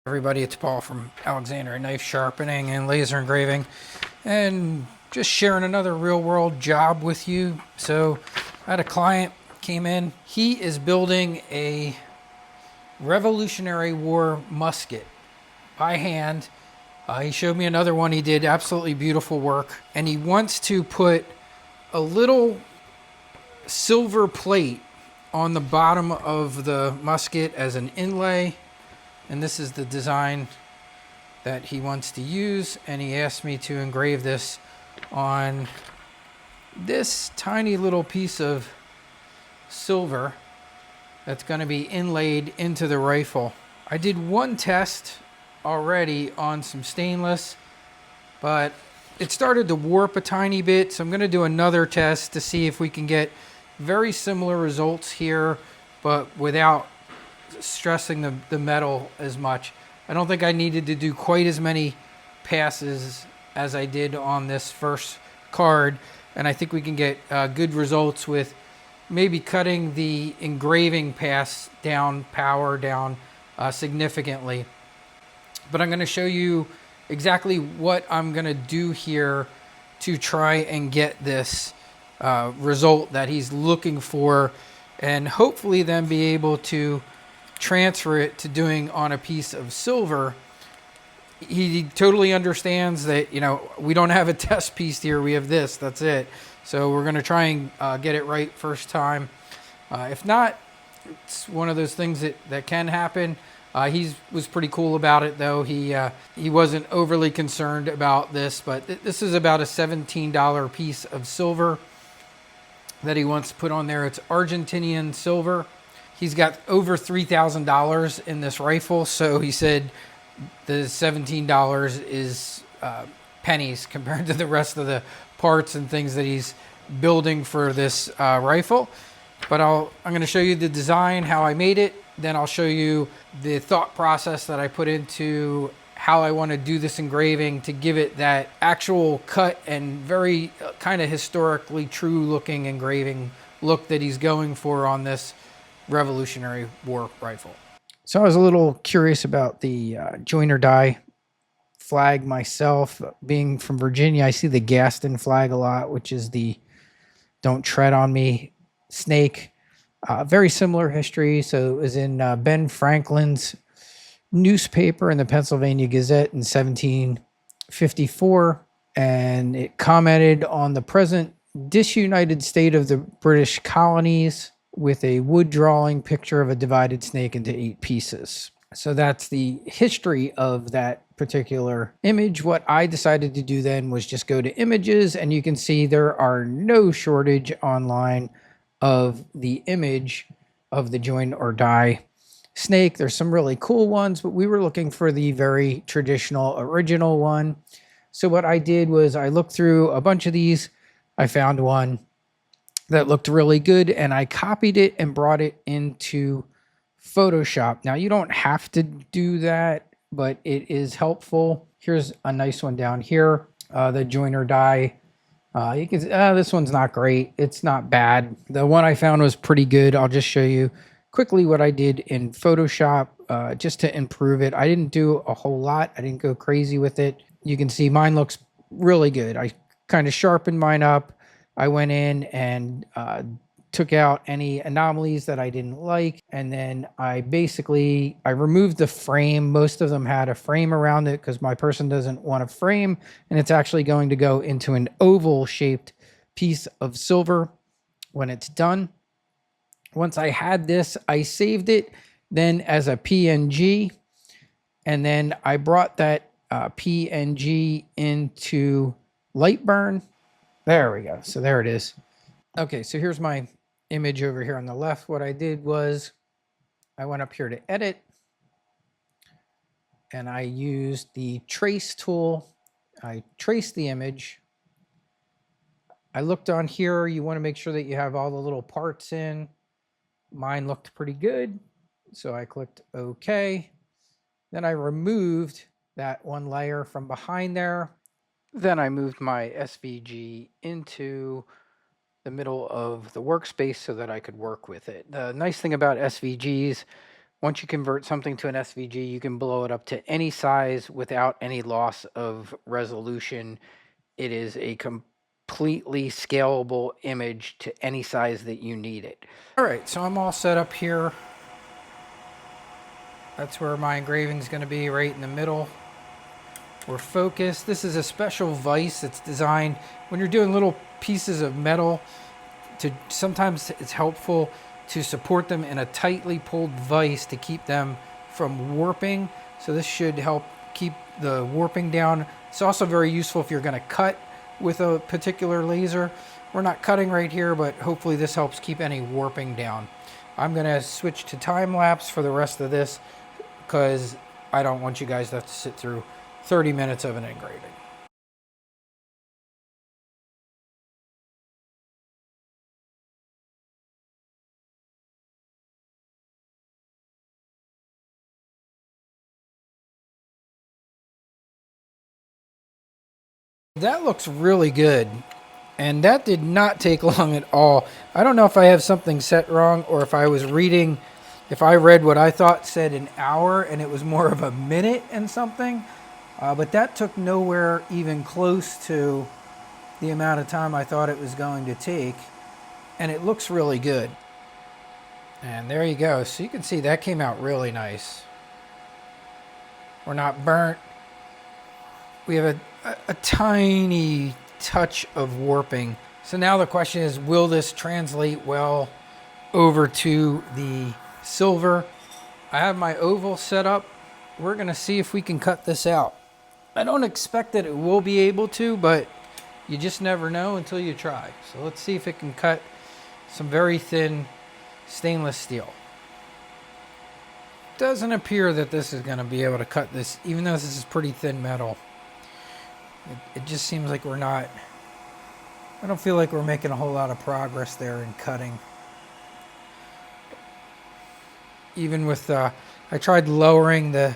Everybody, it's Paul from Alexander Knife Sharpening and Laser Engraving, and just sharing another real-world job with you. So I had a client came in. He is building a Revolutionary War musket by hand. He showed me another one he did, absolutely beautiful work, and he wants to put a little silver plate on the bottom of the musket as an inlay. And this is the design that he wants to use, and he asked me to engrave this on this tiny little piece of silver that's going to be inlaid into the rifle. I did one test already on some stainless, but it started to warp a tiny bit, so I'm going to do another test to see if we can get very similar results here, but without stressing the metal as much. I don't think I needed to do quite as many passes as I did on this first card, and I think we can get good results with maybe cutting the engraving pass down, power down significantly. But I'm going to show you exactly what I'm going to do here to try and get this result that he's looking for, and hopefully then be able to transfer it to doing on a piece of silver. He totally understands that, you know, we don't have a test piece here. We have this, that's it. So we're going to try and get it right first time. If not, it's one of those things that can happen. He was pretty cool about it, though. He wasn't overly concerned about this, but this is about a $17 piece of silver that he wants to put on there. It's Argentinian silver. He's got over $3,000 in this rifle, so he said the $17 is pennies compared to the rest of the parts and things that he's building for this rifle. But I'm going to show you the design, how I made it. Then I'll show you the thought process that I put into how I want to do this engraving to give it that actual cut and very kind of historically true looking engraving look that he's going for on this Revolutionary War rifle. So I was a little curious about the join or die flag myself. Being from Virginia, I see the Gaston flag a lot, which is the "Don't Tread on Me" snake. Very similar history. So it was in Ben Franklin's newspaper in the Pennsylvania Gazette in 1754, and it commented on the present disunited state of the British colonies with a wood drawing picture of a divided snake into 8 pieces. So that's the history of that particular image. What I decided to do then was just go to images, and you can see there are no shortage online of the image of the join or die snake. There's some really cool ones, but we were looking for the very traditional original one. So what I did was I looked through a bunch of these. I found one that looked really good, and I copied it and brought it into Photoshop. Now, you don't have to do that, but it is helpful. Here's a nice one down here, the join or die. You can this one's not great. It's not bad. The one I found was pretty good. I'll just show you quickly what I did in Photoshop just to improve it. I didn't do a whole lot. I didn't go crazy with it. You can see mine looks really good. I kind of sharpened mine up. I went in and took out any anomalies that I didn't like. And then I removed the frame. Most of them had a frame around it because my person doesn't want a frame. And it's actually going to go into an oval shaped piece of silver when it's done. Once I had this, I saved it then as a PNG. And then I brought that PNG into Lightburn. There we go. So there it is. Okay, so here's my image over here on the left. What I did was I went up here to edit, and I used the trace tool. I traced the image. I looked on here. You want to make sure that you have all the little parts in. Mine looked pretty good, so I clicked OK. Then I removed that one layer from behind there. Then I moved my SVG into the middle of the workspace so that I could work with it. The nice thing about SVGs Once you convert something to an SVG, you can blow it up to any size without any loss of resolution. It is a completely scalable image to any size that you need it. All right, so I'm all set up here. That's where my engraving is going to be, right in the middle. We're focused. This is a special vise that's designed when you're doing little pieces of metal. Sometimes it's helpful to support them in a tightly pulled vise to keep them from warping. So this should help keep the warping down. It's also very useful if you're going to cut with a particular laser. We're not cutting right here, but hopefully this helps keep any warping down. I'm going to switch to time lapse for the rest of this because I don't want you guys to have to sit through 30 minutes of an engraving. That looks really good. And that did not take long at all. I don't know if I have something set wrong or if I was reading, if I read what I thought said an hour and it was more of a minute and something. But that took nowhere even close to the amount of time I thought it was going to take. And it looks really good. And there you go. So you can see that came out really nice. We're not burnt. We have a tiny touch of warping. So now the question is, will this translate well over to the silver? I have my oval set up. We're going to see if we can cut this out. I don't expect that it will be able to, but you just never know until you try. So let's see if it can cut some very thin stainless steel. Doesn't appear that this is going to be able to cut this, even though this is pretty thin metal. It just seems like we're not, I don't feel like we're making a whole lot of progress there in cutting. Even with, I tried lowering the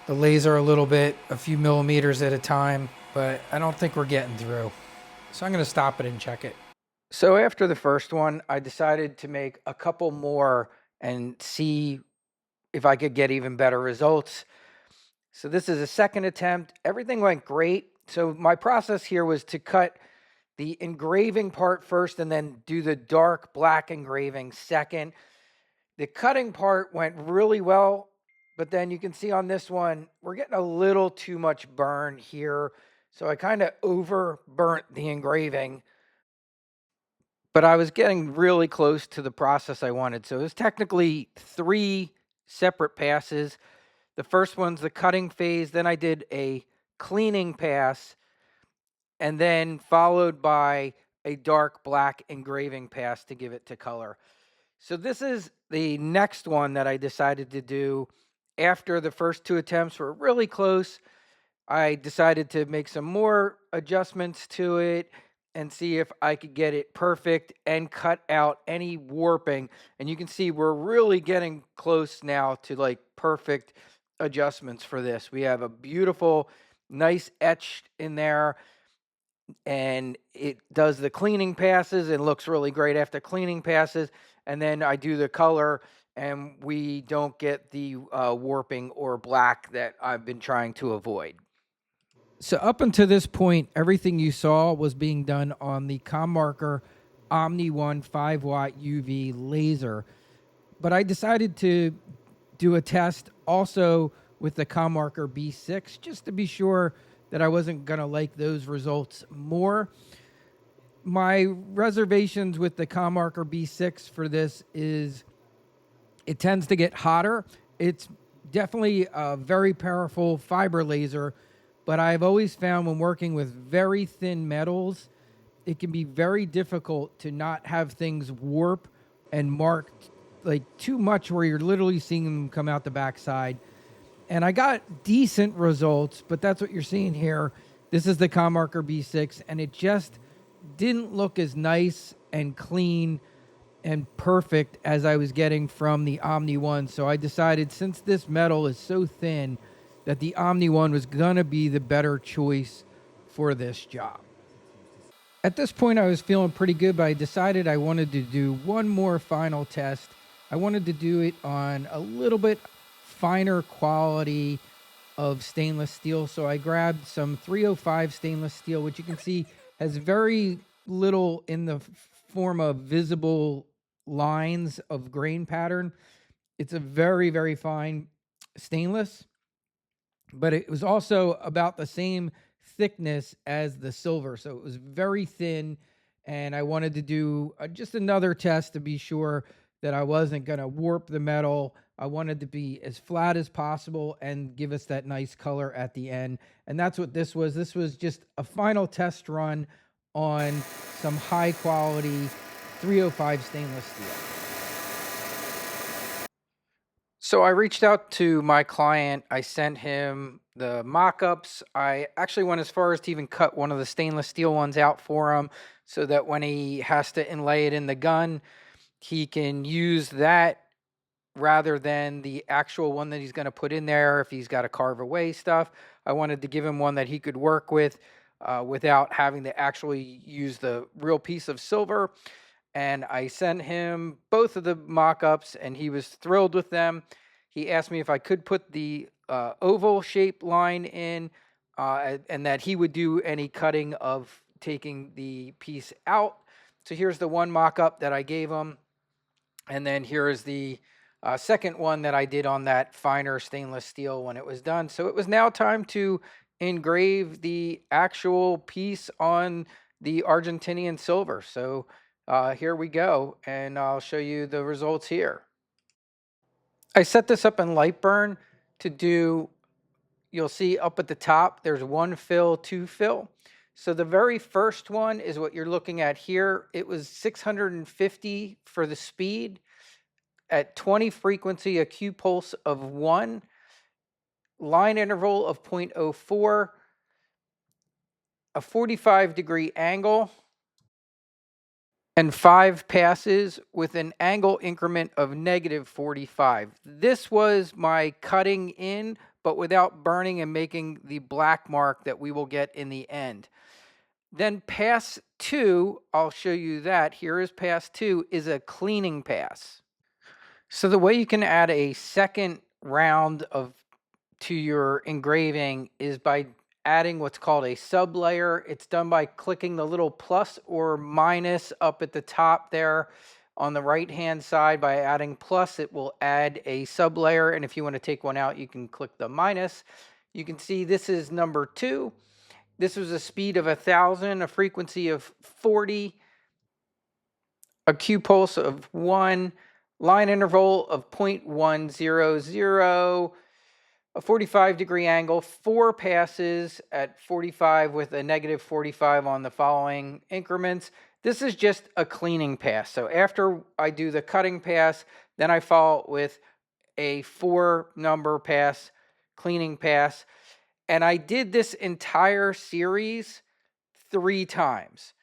laser a little bit, a few millimeters at a time, but I don't think we're getting through. So I'm going to stop it and check it. So after the first one, I decided to make a couple more and see if I could get even better results. So this is a second attempt. Everything went great. So my process here was to cut the engraving part first and then do the dark black engraving second. The cutting part went really well, but then you can see on this one, we're getting a little too much burn here. So I kind of over burnt the engraving, but I was getting really close to the process I wanted. So it was technically 3 separate passes. The first one's the cutting phase. Then I did a cleaning pass, and then followed by a dark black engraving pass to give it to color. So this is the next one that I decided to do after the first 2 attempts were really close. I decided to make some more adjustments to it and see if I could get it perfect and cut out any warping. And you can see we're really getting close now to like perfect adjustments for this. We have a beautiful, nice etch in there, and it does the cleaning passes and looks really great after cleaning passes. And then I do the color, and we don't get the warping or black that I've been trying to avoid. So up until this point, everything you saw was being done on the ComMarker OMNI1 5-watt UV laser. But I decided to do a test also with the ComMarker B6 just to be sure that I wasn't going to like those results more. My reservations with the ComMarker B6 for this is it tends to get hotter. It's definitely a very powerful fiber laser, but I've always found when working with very thin metals, it can be very difficult to not have things warp and mark like too much where you're literally seeing them come out the backside. And I got decent results, but that's what you're seeing here. This is the ComMarker B6, and it just didn't look as nice and clean and perfect as I was getting from the OMNI1. So I decided, since this metal is so thin, that the OMNI1 was going to be the better choice for this job. At this point, I was feeling pretty good, but I decided I wanted to do one more final test I wanted to do it on a little bit finer quality of stainless steel. So I grabbed some 305 stainless steel, which you can see has very little in the form of visible lines of grain pattern. It's a very, very fine stainless, but it was also about the same thickness as the silver. So it was very thin. And I wanted to do just another test to be sure that I wasn't going to warp the metal. I wanted to be as flat as possible and give us that nice color at the end. And that's what this was. This was just a final test run on some high quality 305 stainless steel. So I reached out to my client. I sent him the mock-ups. I actually went as far as to even cut one of the stainless steel ones out for him so that when he has to inlay it in the gun, he can use that rather than the actual one that he's going to put in there if he's got to carve away stuff. I wanted to give him one that he could work with without having to actually use the real piece of silver. And I sent him both of the mock-ups, and he was thrilled with them. He asked me if I could put the oval shape line in, and that he would do any cutting of taking the piece out. So here's the one mock-up that I gave him, and then here is the second one that I did on that finer stainless steel when it was done. So it was now time to engrave the actual piece on the Argentinian silver. So here we go, and I'll show you the results here. I set this up in Lightburn to do, you'll see up at the top, there's one fill, two fill. So the very first one is what you're looking at here. It was 650 for the speed, at 20 frequency, a Q pulse of 1, line interval of 0.04, a 45-degree angle, and 5 passes with an angle increment of -45. This was my cutting in, but without burning and making the black mark that we will get in the end. Then pass 2, I'll show you that. Here is pass 2, is a cleaning pass. So the way you can add a second round to your engraving is by adding what's called a sub layer. It's done by clicking the little plus or minus up at the top there on the right hand side. By adding plus, it will add a sub layer, and if you want to take one out, you can click the minus. You can see this is number 2. This was a speed of 1,000, a frequency of 40, a Q pulse of 1, line interval of 0.100, a 45-degree angle, 4 passes at 45 with a -45 on the following increments. This is just a cleaning pass. So after I do the cutting pass, then I follow with a 4-number pass, cleaning pass. And I did this entire series 3 times.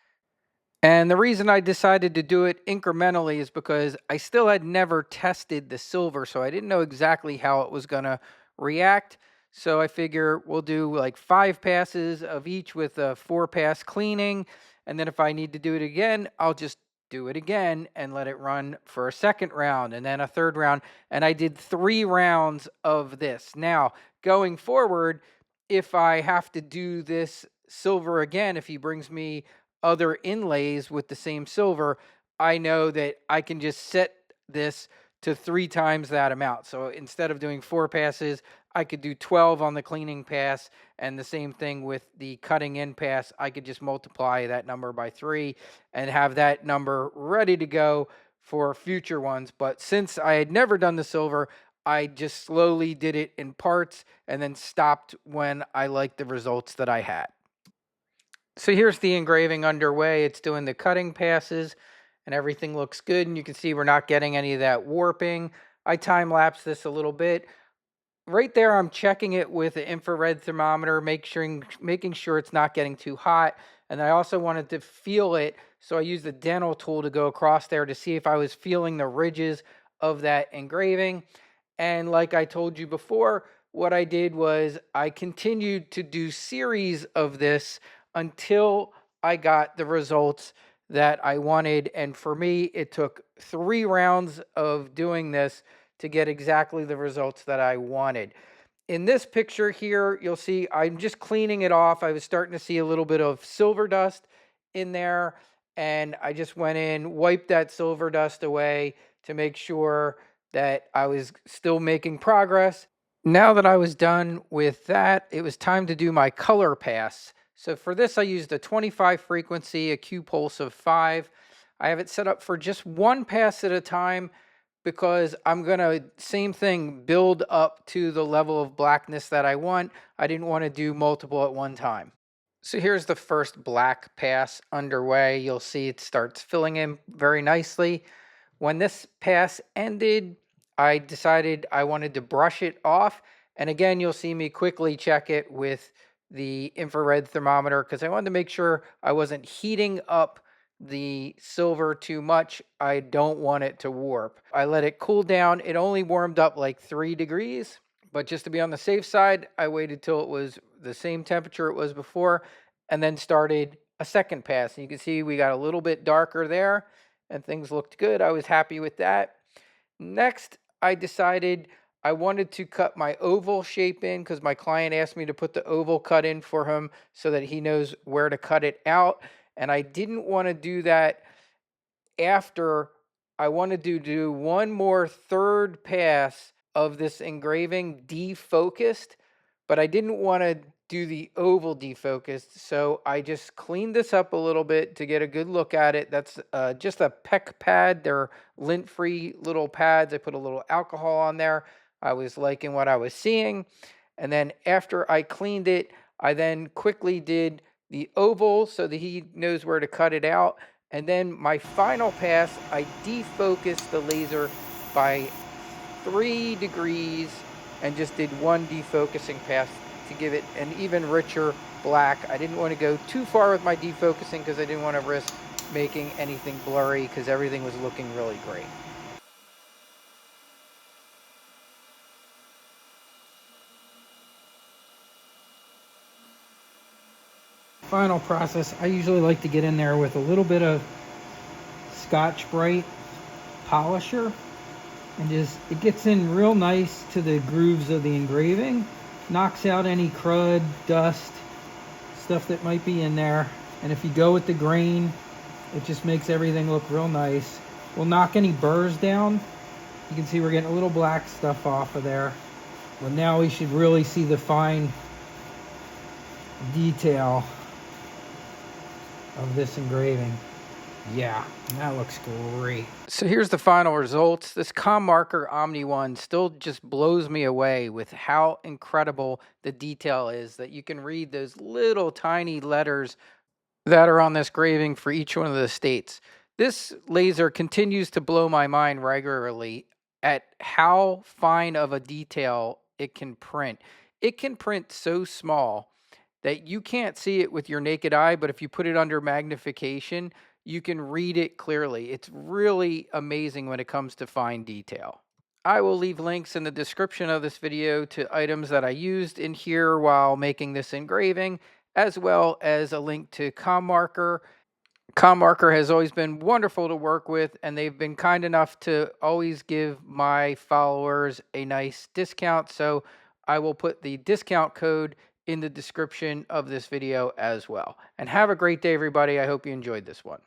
And the reason I decided to do it incrementally is because I still had never tested the silver, so I didn't know exactly how it was going to react. So I figure we'll do like 5 passes of each with a 4-pass cleaning. And then if I need to do it again, I'll just do it again and let it run for a second round and then a third round. And I did 3 rounds of this. Now, going forward, if I have to do this silver again, if he brings me other inlays with the same silver, I know that I can just set this to 3 times that amount. So instead of doing 4 passes, I could do 12 on the cleaning pass, and the same thing with the cutting in pass. I could just multiply that number by 3 and have that number ready to go for future ones. But since I had never done the silver, I just slowly did it in parts and then stopped when I liked the results that I had. So here's the engraving underway. It's doing the cutting passes and everything looks good. And you can see we're not getting any of that warping. I time-lapse this a little bit. Right there, I'm checking it with an infrared thermometer, making sure it's not getting too hot. And I also wanted to feel it, so I used the dental tool to go across there to see if I was feeling the ridges of that engraving. And like I told you before, what I did was I continued to do series of this until I got the results that I wanted. And for me, it took 3 rounds of doing this to get exactly the results that I wanted. In this picture here, you'll see I'm just cleaning it off. I was starting to see a little bit of silver dust in there, and I just went in, wiped that silver dust away to make sure that I was still making progress. Now that I was done with that, it was time to do my color pass. So for this, I used a 25 frequency, a Q pulse of 5. I have it set up for just one pass at a time because I'm going to, same thing, build up to the level of blackness that I want. I didn't want to do multiple at one time. So here's the first black pass underway. You'll see it starts filling in very nicely. When this pass ended, I decided I wanted to brush it off. And again, you'll see me quickly check it with the infrared thermometer because I wanted to make sure I wasn't heating up the silver too much. I don't want it to warp. I let it cool down. It only warmed up like 3 degrees, but just to be on the safe side, I waited till it was the same temperature it was before and then started a second pass. And you can see we got a little bit darker there and things looked good. I was happy with that. Next, I decided I wanted to cut my oval shape in because my client asked me to put the oval cut in for him so that he knows where to cut it out. And I didn't want to do that after. I wanted to do one more third pass of this engraving defocused, but I didn't want to do the oval defocused. So I just cleaned this up a little bit to get a good look at it. That's just a PEC pad. They're lint-free little pads. I put a little alcohol on there. I was liking what I was seeing. And then after I cleaned it, I then quickly did the oval so that he knows where to cut it out. And then my final pass, I defocused the laser by 3 degrees and just did one defocusing pass to give it an even richer black. I didn't want to go too far with my defocusing because I didn't want to risk making anything blurry because everything was looking really great. Final process, I usually like to get in there with a little bit of Scotch-Brite polisher and just, it gets in real nice to the grooves of the engraving, knocks out any crud, dust, stuff that might be in there. And if you go with the grain, it just makes everything look real nice. We'll knock any burrs down. You can see we're getting a little black stuff off of there. But now we should really see the fine detail of this engraving. Yeah, that looks great. So here's the final results. This ComMarker OMNI1 still just blows me away with how incredible the detail is, that you can read those little tiny letters that are on this engraving for each one of the states. This laser continues to blow my mind regularly at how fine of a detail it can print. It can print so small that you can't see it with your naked eye, but if you put it under magnification, you can read it clearly. It's really amazing when it comes to fine detail. I will leave links in the description of this video to items that I used in here while making this engraving, as well as a link to ComMarker. ComMarker has always been wonderful to work with, and they've been kind enough to always give my followers a nice discount. So I will put the discount code in the description of this video as well. And have a great day, everybody. I hope you enjoyed this one.